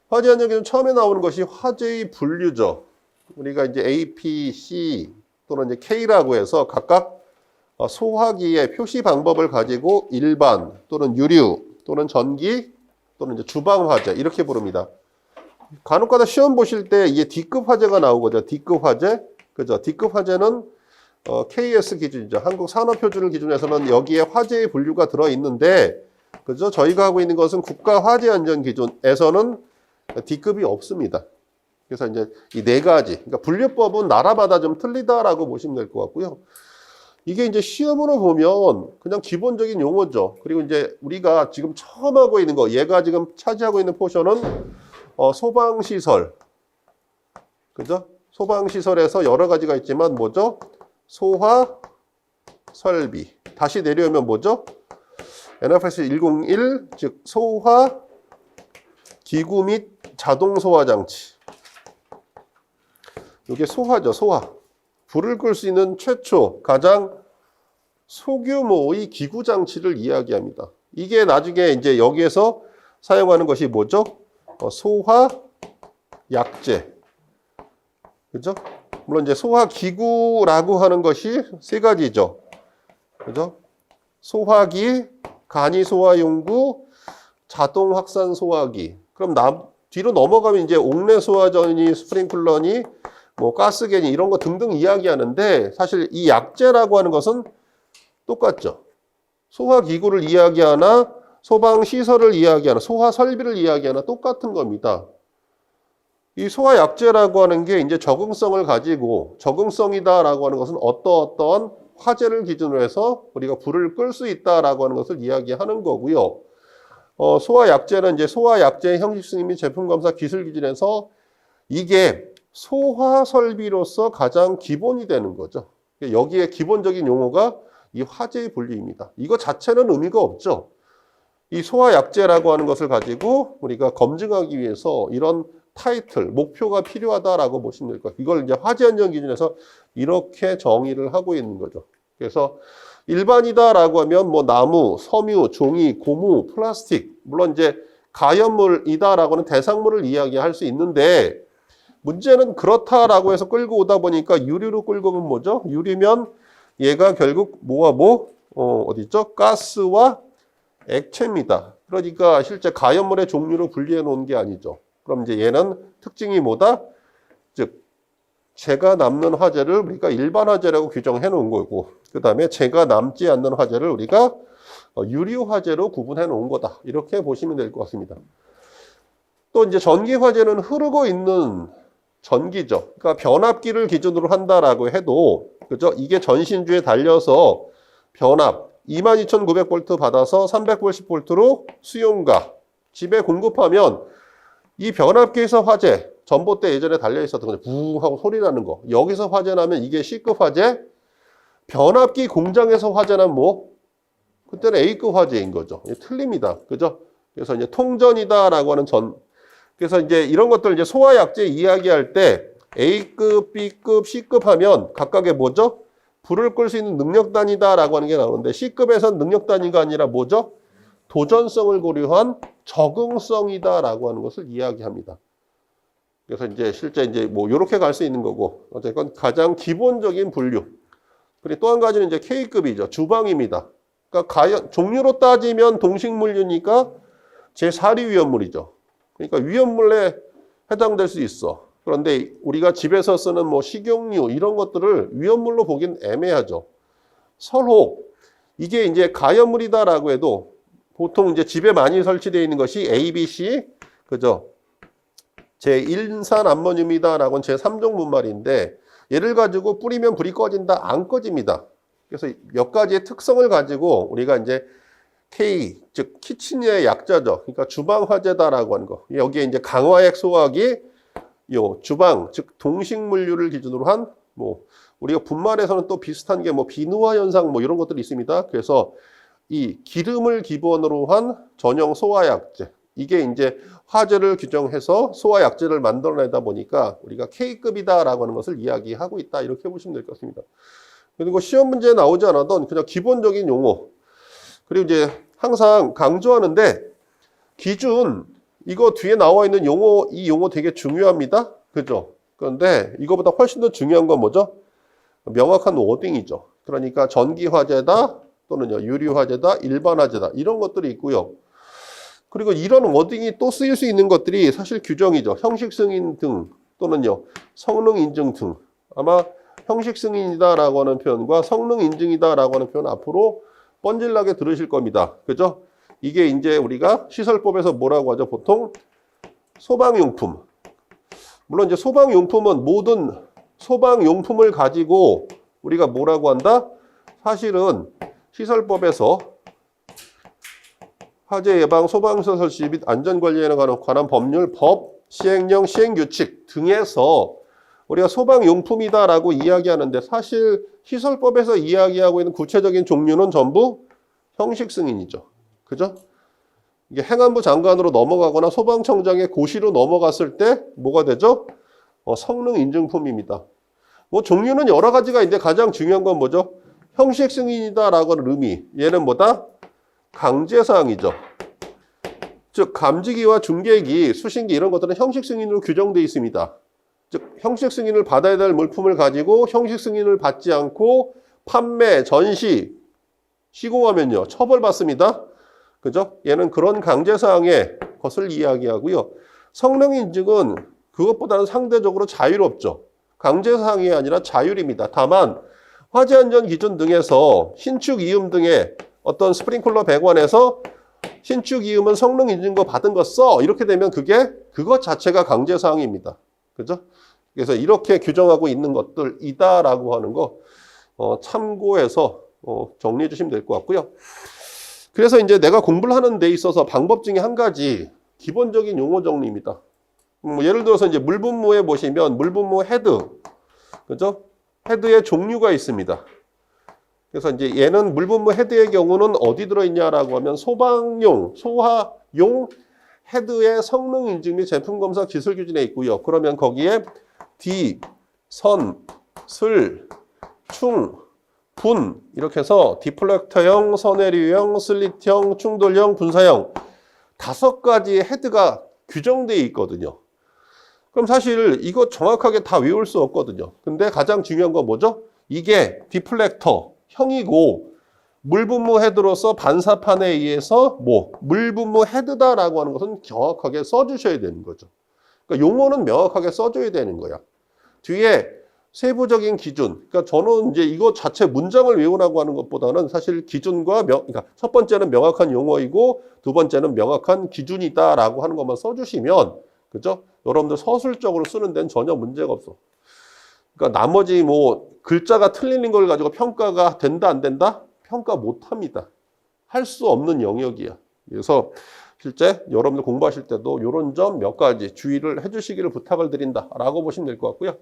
화재 안전 기준 처음에 나오는 것이 화재의 분류죠. 우리가 이제 A, P, C 또는 이제 K라고 해서 각각 소화기의 표시 방법을 가지고 일반 또는 유류 또는 전기 또는 이제 주방 화재 이렇게 부릅니다. 간혹가다 시험 보실 때 이게 D급 화재가 나오거든요. D급 화재. 그죠? D급 화재는 KS 기준이죠. 한국 산업표준을 기준에서는 여기에 화재의 분류가 들어 있는데, 그죠? 저희가 하고 있는 것은 국가 화재 안전 기준에서는 D급이 없습니다. 그래서 이제 이 네 가지. 그러니까 분류법은 나라마다 좀 틀리다라고 보시면 될 것 같고요. 이게 이제 시험으로 보면 그냥 기본적인 용어죠. 그리고 이제 우리가 지금 처음 하고 있는 거, 얘가 지금 차지하고 있는 포션은 소방시설. 그죠? 소방시설에서 여러 가지가 있지만 뭐죠? 소화, 설비. 다시 내려오면 뭐죠? NFS 101, 즉 소화, 기구 및 자동 소화 장치. 이게 소화죠, 소화. 불을 끌 수 있는 최초, 가장 소규모의 기구 장치를 이야기합니다. 이게 나중에 이제 여기에서 사용하는 것이 뭐죠? 소화, 약재. 그죠? 물론 이제 소화기구라고 하는 것이 세 가지죠. 그죠? 소화기, 간이소화용구, 자동확산 소화기. 그럼 뒤로 넘어가면 이제 옥내소화전이, 스프링클러니, 뭐 가스겐이 이런 거 등등 이야기하는데 사실 이 약재라고 하는 것은 똑같죠. 소화기구를 이야기하나 소방시설을 이야기하나 소화설비를 이야기하나 똑같은 겁니다. 이 소화약재라고 하는 게 이제 적응성을 가지고 적응성이다라고 하는 것은 어떠한 화재를 기준으로 해서 우리가 불을 끌 수 있다라고 하는 것을 이야기하는 거고요. 소화약재는 이제 소화약재 형식승인 및 제품검사 기술기준에서 이게 소화설비로서 가장 기본이 되는 거죠. 여기에 기본적인 용어가 이 화재의 분류입니다. 이거 자체는 의미가 없죠. 이 소화약재라고 하는 것을 가지고 우리가 검증하기 위해서 이런 타이틀, 목표가 필요하다라고 보시면 될 것 같아요. 이걸 이제 화재 안전 기준에서 이렇게 정의를 하고 있는 거죠. 그래서 일반이다라고 하면 뭐 나무, 섬유, 종이, 고무, 플라스틱, 물론 이제 가연물이다라고 하는 대상물을 이야기할 수 있는데 문제는 그렇다라고 해서 끌고 오다 보니까 유류로 끌고 오면 뭐죠? 유류면 얘가 결국 어디 있죠? 가스와 액체입니다. 그러니까 실제 가연물의 종류로 분리해 놓은 게 아니죠. 그럼 이제 얘는 특징이 뭐다? 즉, 재가 남는 화재를 우리가 일반 화재라고 규정해 놓은 거고, 그 다음에 재가 남지 않는 화재를 우리가 유류 화재로 구분해 놓은 거다. 이렇게 보시면 될 것 같습니다. 또 이제 전기 화재는 흐르고 있는 전기죠. 그러니까 변압기를 기준으로 한다라고 해도, 그죠? 이게 전신주에 달려서 변압 22,900V 받아서 380V로 수용가 집에 공급하면 이 변압기에서 화재, 전봇대 예전에 달려 있었던 거죠. 부웅 하고 소리 나는 거. 여기서 화재 나면 이게 C급 화재. 변압기 공장에서 화재 나면 뭐? 그때는 A급 화재인 거죠. 틀립니다. 그죠? 그래서 이제 통전이다라고 하는 그래서 이제 이런 것들 이제 소화약재 이야기할 때 A급, B급, C급 하면 각각의 뭐죠? 불을 끌 수 있는 능력 단위다라고 하는 게 나오는데 C급에서는 능력 단위가 아니라 뭐죠? 도전성을 고려한 적응성이다라고 하는 것을 이야기합니다. 그래서 이제 실제 이제 뭐 이렇게 갈 수 있는 거고 어쨌건 가장 기본적인 분류. 그리고 또 한 가지는 이제 K급이죠. 주방입니다. 그러니까 종류로 따지면 동식물류니까 제4류 위험물이죠. 그러니까 위험물에 해당될 수 있어. 그런데 우리가 집에서 쓰는 뭐 식용유 이런 것들을 위험물로 보긴 애매하죠. 설혹 이게 이제 가연물이다라고 해도 보통 이제 집에 많이 설치되어 있는 것이 ABC 그죠? 제1산암모늄이다라고는 제3종 분말인데 얘를 가지고 뿌리면 불이 꺼진다? 안 꺼집니다. 그래서 몇 가지의 특성을 가지고 우리가 이제 K, 즉 키친의 약자죠. 그러니까 주방 화재다라고 하는 거. 여기에 이제 강화액 소화기, 요 주방, 즉 동식물류를 기준으로 한 뭐 우리가 분말에서는 또 비슷한 게 뭐 비누화 현상 뭐 이런 것들이 있습니다. 그래서 이 기름을 기본으로 한 전용 소화약재. 이게 이제 화재를 규정해서 소화약재를 만들어내다 보니까 우리가 K급이다라고 하는 것을 이야기하고 있다. 이렇게 보시면 될 것 같습니다. 그리고 시험 문제에 나오지 않았던 그냥 기본적인 용어. 그리고 이제 항상 강조하는데 기준 이거 뒤에 나와 있는 용어, 이 용어 되게 중요합니다. 그죠? 그런데 이거보다 훨씬 더 중요한 건 뭐죠? 명확한 워딩이죠. 그러니까 전기 화재다 또는 유리 화재다, 일반 화재다 이런 것들이 있고요. 그리고 이런 워딩이 또 쓰일 수 있는 것들이 사실 규정이죠. 형식 승인 등 또는요 성능 인증 등. 아마 형식 승인이다라고 하는 표현과 성능 인증이다라고 하는 표현 앞으로 뻔질나게 들으실 겁니다. 그죠? 이게 이제 우리가 시설법에서 뭐라고 하죠? 보통 소방용품. 물론 이제 소방용품은 모든 소방용품을 가지고 우리가 뭐라고 한다? 사실은 시설법에서 화재 예방, 소방시설 설치 및 안전관리에 관한 법률, 법, 시행령, 시행규칙 등에서 우리가 소방용품이다라고 이야기하는데 사실 시설법에서 이야기하고 있는 구체적인 종류는 전부 형식 승인이죠. 그죠? 이게 행안부 장관으로 넘어가거나 소방청장의 고시로 넘어갔을 때 뭐가 되죠? 성능 인증품입니다. 뭐 종류는 여러 가지가 있는데 가장 중요한 건 뭐죠? 형식 승인이다라고 하는 의미. 얘는 뭐다? 강제사항이죠. 즉 감지기와 중계기, 수신기 이런 것들은 형식 승인으로 규정되어 있습니다. 즉 형식 승인을 받아야 될 물품을 가지고 형식 승인을 받지 않고 판매, 전시, 시공하면요 처벌받습니다. 그죠? 얘는 그런 강제사항의 것을 이야기하고요. 성능 인증은 그것보다는 상대적으로 자유롭죠. 강제사항이 아니라 자율입니다. 다만 화재안전 기준 등에서 신축 이음 등의 어떤 스프링클러 배관에서 신축 이음은 성능 인증거 받은 거 써. 이렇게 되면 그것 자체가 강제사항입니다. 그죠? 그래서 이렇게 규정하고 있는 것들이다라고 하는 거 참고해서 정리해 주시면 될 것 같고요. 그래서 이제 내가 공부를 하는 데 있어서 방법 중에 한 가지 기본적인 용어 정리입니다. 예를 들어서 이제 물분무에 보시면 물분무 헤드, 그죠? 헤드의 종류가 있습니다. 그래서 이제 얘는 물분무 헤드의 경우는 어디 들어있냐라고 하면 소방용, 소화용 헤드의 성능 인증 및 제품 검사 기술 규준에 있고요. 그러면 거기에 D, 선, 슬, 충, 분 이렇게 해서 디플렉터형, 선회류형, 슬릿형, 충돌형, 분사형 5가지의 헤드가 규정되어 있거든요. 그럼 사실 이거 정확하게 다 외울 수 없거든요. 근데 가장 중요한 건 뭐죠? 이게 디플렉터 형이고 물분무 헤드로서 반사판에 의해서 물분무 헤드다라고 하는 것은 정확하게 써주셔야 되는 거죠. 그러니까 용어는 명확하게 써줘야 되는 거야. 뒤에 세부적인 기준. 그러니까 저는 이제 이거 자체 문장을 외우라고 하는 것보다는 사실 기준과 그러니까 첫 번째는 명확한 용어이고 두 번째는 명확한 기준이다라고 하는 것만 써주시면, 그죠? 여러분들 서술적으로 쓰는 데는 전혀 문제가 없어. 그러니까 나머지 글자가 틀리는 걸 가지고 평가가 된다 안 된다? 평가 못 합니다. 할 수 없는 영역이야. 그래서 실제 여러분들 공부하실 때도 이런 점 몇 가지 주의를 해주시기를 부탁을 드린다라고 보시면 될 것 같고요.